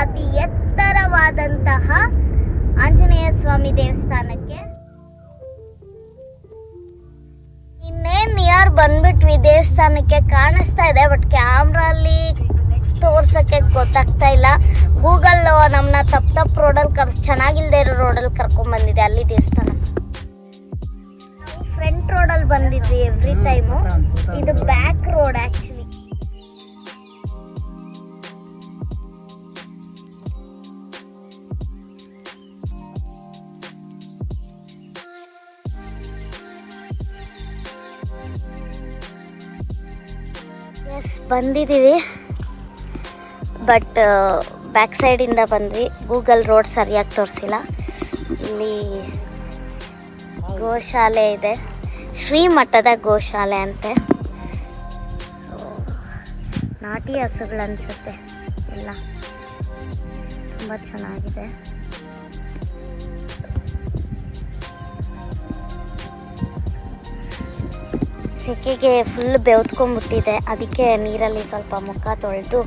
ಅತಿ ಎತ್ತರವಾದಂತಹ ಆಂಜನೇಯ ಸ್ವಾಮಿ ದೇವಸ್ಥಾನಕ್ಕೆ ಇನ್ನೇನ್ ನಿಯರ್ ಬಂದ್ಬಿಟ್ವಿ. ದೇವಸ್ಥಾನಕ್ಕೆ ಕಾಣಿಸ್ತಾ ಇದೆ, ಬಟ್ ಕ್ಯಾಮ್ರಾ ಅಲ್ಲಿ ತೋರ್ಸಕ್ಕೆ ಗೊತ್ತಾಗ್ತಾ ಇಲ್ಲ. ಗೂಗಲ್ ನಮ್ನ ತಪ್ಪು ರೋಡಲ್ಲಿ ಚೆನ್ನಾಗಿಲ್ದೇ ಇರೋ ರೋಡಲ್ಲಿ ಕರ್ಕೊಂಡ್ ಬಂದಿದೆ. ಅಲ್ಲಿ ದೇವಸ್ಥಾನ ನಾವು ಫ್ರಂಟ್ ರೋಡಲ್ಲಿ ಬಂದಿದ್ವಿ ಎವ್ರಿ ಟೈಮು. ಇದು ಬ್ಯಾಕ್ ರೋಡ್ ಆಕ್ಚುಲಿ. ಎಸ್, ಬಂದಿದ್ದೀವಿ, ಬಟ್ ಬ್ಯಾಕ್ ಸೈಡಿಂದ ಬಂದ್ವಿ. ಗೂಗಲ್ ರೋಡ್ ಸರಿಯಾಗಿ ತೋರಿಸಿಲ್ಲ. ಇಲ್ಲಿ ಗೋಶಾಲೆ ಇದೆ, ಶ್ರೀಮಠದ ಗೋಶಾಲೆ ಅಂತೆ. ನಾಟಿ ಹಸುಗಳು ಅನಿಸುತ್ತೆ ಎಲ್ಲ, ತುಂಬ ಚೆನ್ನಾಗಿದೆ. ಸೆಕೆಗೆ ಫುಲ್ ಬೆವ್ತ್ಕೊಂಡ್ಬಿಟ್ಟಿದೆ, ಅದಕ್ಕೆ ನೀರಲ್ಲಿ ಸ್ವಲ್ಪ ಮುಖ ತೊಳೆದು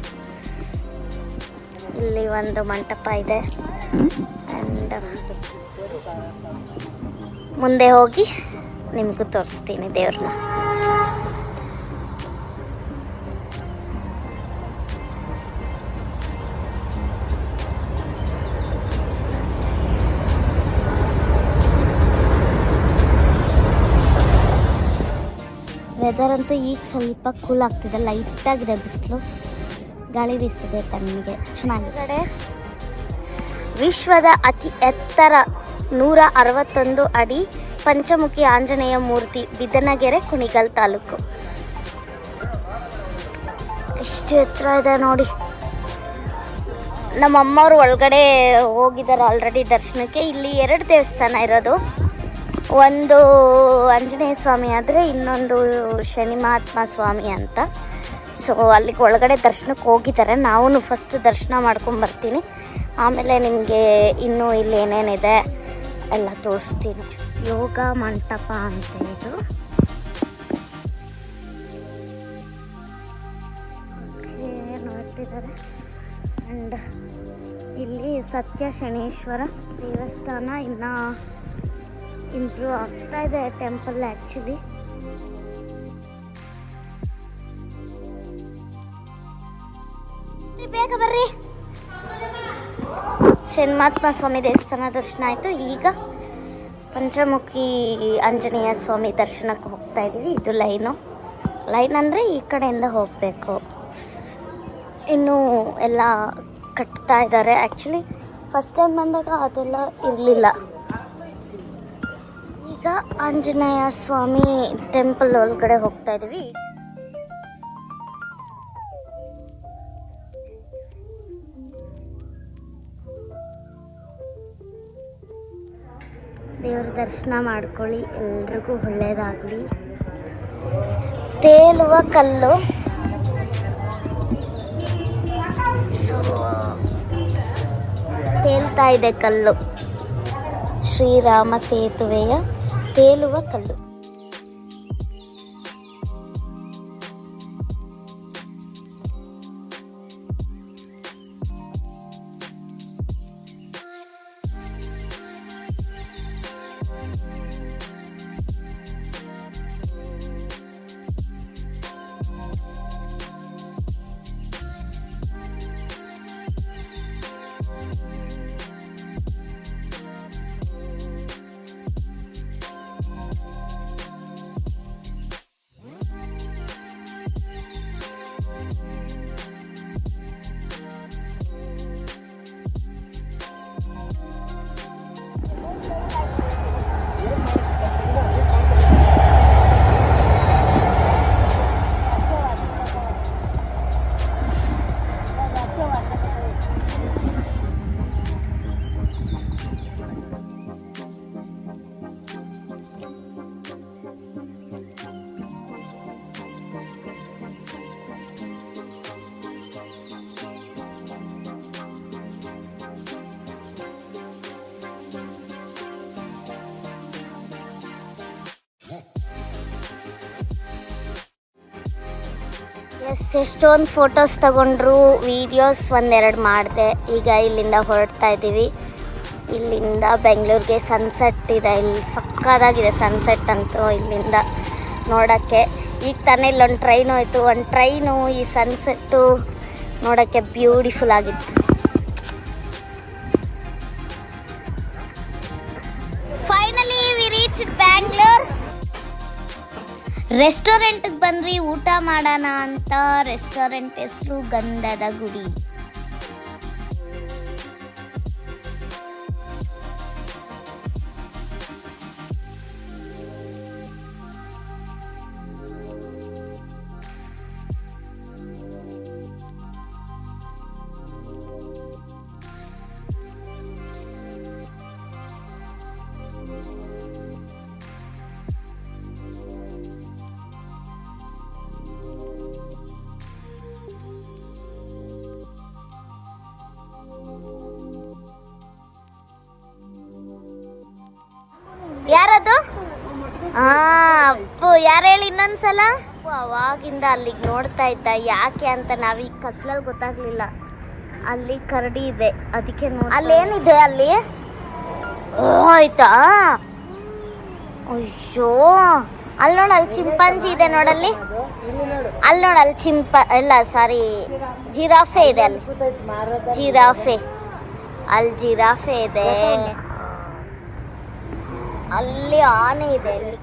ಇಲ್ಲಿ ಒಂದು ಮಂಟಪ ಇದೆ. ಆ್ಯಂಡ್ ಮುಂದೆ ಹೋಗಿ ನಿಮಗೂ ತೋರಿಸ್ತೀನಿ ದೇವ್ರನ್ನ. ವೆದರ್ ಅಂತೂ ಈಗ ಸ್ವಲ್ಪ ಕೂಲ್ ಆಗ್ತಿದೆ, ಲೈಟಾಗಿದೆ ಬಿಸಿಲು, ಗಾಳಿ ಬೀಸಿದೆ ತಣ್ಣಗೆ, ಚೆನ್ನಾಗಿದೆ. ವಿಶ್ವದ ಅತಿ ಎತ್ತರ 161 ಅಡಿ ಪಂಚಮುಖಿ ಆಂಜನೇಯ ಮೂರ್ತಿ, ಬಿದನಗೆರೆ, ಕುಣಿಗಲ್ ತಾಲೂಕು. ಎಷ್ಟು ಎತ್ತರ ಇದೆ ನೋಡಿ. ನಮ್ಮಮ್ಮವ್ರು ಒಳಗಡೆ ಹೋಗಿದ್ದಾರೆ ಆಲ್ರೆಡಿ ದರ್ಶನಕ್ಕೆ. ಇಲ್ಲಿ 2 ದೇವಸ್ಥಾನ ಇರೋದು, ಒಂದು ಆಂಜನೇಯ ಸ್ವಾಮಿ ಆದರೆ ಇನ್ನೊಂದು ಶನಿ ಮಹಾತ್ಮ ಸ್ವಾಮಿ ಅಂತ. ಸೊ ಅಲ್ಲಿಗೆ ಒಳಗಡೆ ದರ್ಶನಕ್ಕೆ ಹೋಗಿದ್ದಾರೆ. ನಾವು ಫಸ್ಟ್ ದರ್ಶನ ಮಾಡ್ಕೊಂಡು ಬರ್ತೀನಿ, ಆಮೇಲೆ ನಿಮಗೆ ಇನ್ನೂ ಇಲ್ಲಿ ಏನೇನಿದೆ ಎಲ್ಲ ತೋರಿಸ್ತೀನಿ. ಯೋಗ ಮಂಟಪ ಅಂತ ಇದು. ನೋಡ್ತಿದ್ದಾರೆ. ಆ್ಯಂಡ್ ಇಲ್ಲಿ ಸತ್ಯ ಶನೇಶ್ವರ ದೇವಸ್ಥಾನ ಇನ್ನು ಇಂಪ್ರೂವ್ ಆಗ್ತಾ ಇದೆ ಟೆಂಪಲ್ ಆ್ಯಕ್ಚುಲಿ. ಬೇಗ ಬರ್ರಿ. ಶನಿಮಹಾತ್ಮ ಸ್ವಾಮಿ ದೇವಸ್ಥಾನ ದರ್ಶನ ಆಯಿತು. ಈಗ ಪಂಚಮುಖಿ ಆಂಜನೇಯ ಸ್ವಾಮಿ ದರ್ಶನಕ್ಕೆ ಹೋಗ್ತಾ ಇದ್ದೀವಿ. ಇದು ಲೈನ್ ಅಂದರೆ ಈ ಕಡೆಯಿಂದ ಹೋಗಬೇಕು. ಇನ್ನೂ ಎಲ್ಲ ಕಟ್ತಾ ಇದ್ದಾರೆ. ಆ್ಯಕ್ಚುಲಿ ಫಸ್ಟ್ ಟೈಮ್ ಬಂದಾಗ ಅದೆಲ್ಲ ಇರಲಿಲ್ಲ. ಈಗ ಆಂಜನೇಯ ಸ್ವಾಮಿ ಟೆಂಪಲ್ ಒಳಗಡೆ ಹೋಗ್ತಾ ಇದ್ದೀವಿ. ದೇವ್ರ ದರ್ಶನ ಮಾಡ್ಕೊಳ್ಳಿ, ಎಲ್ರಿಗೂ ಒಳ್ಳೆಯದಾಗಲಿ. ತೇಲುವ ಕಲ್ಲು, ತೇಲ್ತಾ ಇದೆ ಕಲ್ಲು. ಶ್ರೀರಾಮ ಸೇತುವೆಯ ತೇಲುವ ಕಲ್ಲು. ಎಷ್ಟೊಂದು ಫೋಟೋಸ್ ತಗೊಂಡ್ರು, ವಿಡಿಯೋಸ್ ಒಂದೆರಡು ಮಾಡಿದೆ. ಈಗ ಇಲ್ಲಿಂದ ಹೊರಡ್ತಾ ಇದ್ದೀವಿ. ಇಲ್ಲಿಂದ ಬೆಂಗಳೂರಿಗೆ ಸನ್ಸೆಟ್ ಇದೆ. ಇಲ್ಲಿ ಸಕ್ಕದಾಗಿದೆ ಸನ್ಸೆಟ್ ಅಂತೂ ಇಲ್ಲಿಂದ ನೋಡೋಕ್ಕೆ. ಈಗ ತಾನೇ ಇಲ್ಲೊಂದು ಟ್ರೈನು ಹೋಯ್ತು. ಒಂದು ಟ್ರೈನು ಈ ಸನ್ಸೆಟ್ಟು ನೋಡೋಕ್ಕೆ ಬ್ಯೂಟಿಫುಲ್ ಆಗಿತ್ತು. Finally we reach Bangalore. ರೆಸ್ಟೋರೆಂಟ್ಗೆ ಬಂದ್ವಿ ಊಟ ಮಾಡೋಣ ಅಂತ. ರೆಸ್ಟೋರೆಂಟ್ ಹೆಸರು ಗಂಧದ ಗುಡಿ. ಯಾರದು? ಅಪ್ಪು. ಯಾರು ಹೇಳಿ ಇನ್ನೊಂದ್ಸಲ? ಅವಾಗಿಂದ ಅಲ್ಲಿಗೆ ನೋಡ್ತಾ ಇದ್ದ. ಯಾಕೆ ಅಂತ ನಾವೀಗ ಕತ್ಲಲ್ಲಿ ಗೊತ್ತಾಗ್ಲಿಲ್ಲ. ಅಲ್ಲಿ ಕರಡಿ ಇದೆ, ಅದಕ್ಕೆ ಅಲ್ಲೇನಿದೆ ಅಲ್ಲಿ? ಆಯ್ತಾ? ಅಯ್ಯೋ, ಅಲ್ಲಿ ನೋಡ, ಅಲ್ಲಿ ಚಿಂಪಾಂಜಿ ಇದೆ ನೋಡಲ್ಲಿ. ಅಲ್ಲಿ ನೋಡ, ಅಲ್ಲಿ ಇಲ್ಲ ಸಾರಿ, ಜಿರಾಫೆ ಇದೆ ಅಲ್ಲಿ. ಜಿರಾಫೆ, ಅಲ್ಲಿ ಜಿರಾಫೆ ಇದೆ. ಅಲ್ಲಿ ಆನೆ ಇದೆ. ಅಲ್ಲಿ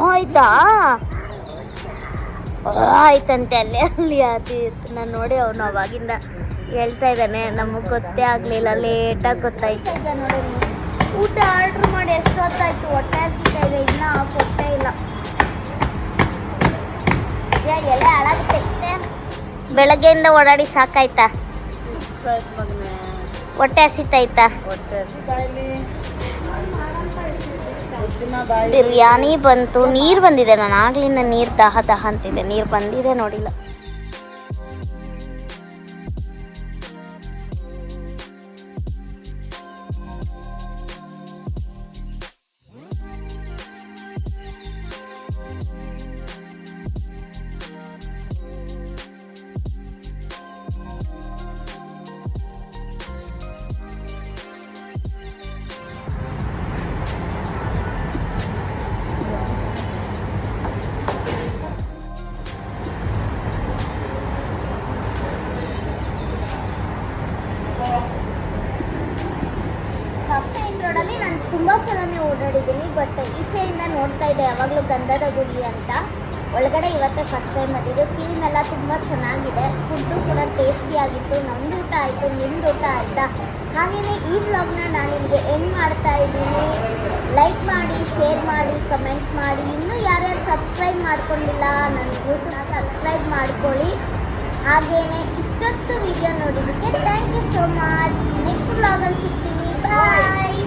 ಆಯ್ತಾ? ಆಯ್ತಂತೆ ಅಲ್ಲಿ. ಅದು ನಾನು ನೋಡಿ ಅವನು ಅವಾಗಿಂದ ಹೇಳ್ತಾ ಇದ್ದಾನೆ. ನಮಗೆ ಗೊತ್ತೇ ಆಗಲಿಲ್ಲ, ಲೇಟಾಗಿ ಗೊತ್ತಾಯ್ತು. ನೋಡಿ, ಊಟ ಆರ್ಡ್ರ್ ಮಾಡಿ ಎಷ್ಟು ಹೊತ್ತಾಯ್ತು, ಹೊಟ್ಟೆ ಹಸಿತಾ ಇದೆ, ಇನ್ನೂ ಕೊಟ್ಟೇ ಇಲ್ಲ. ಎಲೆ ಹಾಳಾಗುತ್ತೆ. ಬೆಳಗ್ಗೆಯಿಂದ ಓಡಾಡಿ ಸಾಕಾಯ್ತಾ? ಹೊಟ್ಟೆ ಹಸಿತಾಯ್ತಾ? ಬಿರಿಯಾನಿ ಬಂತು. ನೀರು ಬಂದಿದೆ. ನಾನು ಆಗ್ಲಿಂದ ನೀರು ದಾಹ ಅಂತಿದೆ. ನೀರು ಬಂದಿದೆ ನೋಡಿಲ್ಲ. ರೋಡಲ್ಲಿ ನಾನು ತುಂಬ ಸಲನೇ ಓಡಾಡಿದ್ದೀನಿ. ಬಟ್ ಈಚೆಯಿಂದ ನೋಡ್ತಾ ಇದ್ದೆ ಯಾವಾಗಲೂ ಗಂಧದ ಗುಡಿ ಅಂತ. ಒಳಗಡೆ ಇವತ್ತೇ ಫಸ್ಟ್ ಟೈಮ್ ಬಂದಿದ್ದು. ಥೀಮ್ ಎಲ್ಲ ತುಂಬ ಚೆನ್ನಾಗಿದೆ. ಫುಡ್ಡು ಕೂಡ ಟೇಸ್ಟಿಯಾಗಿತ್ತು. ನಮ್ಮದು ಊಟ ಆಯಿತು, ನಿಮ್ಮದು ಊಟ ಆಯಿತಾ? ಹಾಗೆಯೇ ಈ ವ್ಲಾಗ್ನ ನಾನು ಇಲ್ಲಿಗೆ ಎಂಡ್ ಮಾಡ್ತಾ ಇದ್ದೀನಿ. ಲೈಕ್ ಮಾಡಿ, ಶೇರ್ ಮಾಡಿ, ಕಮೆಂಟ್ ಮಾಡಿ. ಇನ್ನೂ ಯಾರ್ಯಾರು ಸಬ್ಸ್ಕ್ರೈಬ್ ಮಾಡ್ಕೊಂಡಿಲ್ಲ ನನ್ನ ಯೂಟ್ಯೂಬ್ನ ಸಬ್ಸ್ಕ್ರೈಬ್ ಮಾಡ್ಕೊಳ್ಳಿ. ಹಾಗೆಯೇ ಇಷ್ಟೊತ್ತು ವಿಡಿಯೋ ನೋಡಿದ್ದಕ್ಕೆ thank you so much. Next ವ್ಲಾಗಲ್ಲಿ ಸಿಗ್ತೀನಿ. ಬಾಯ್.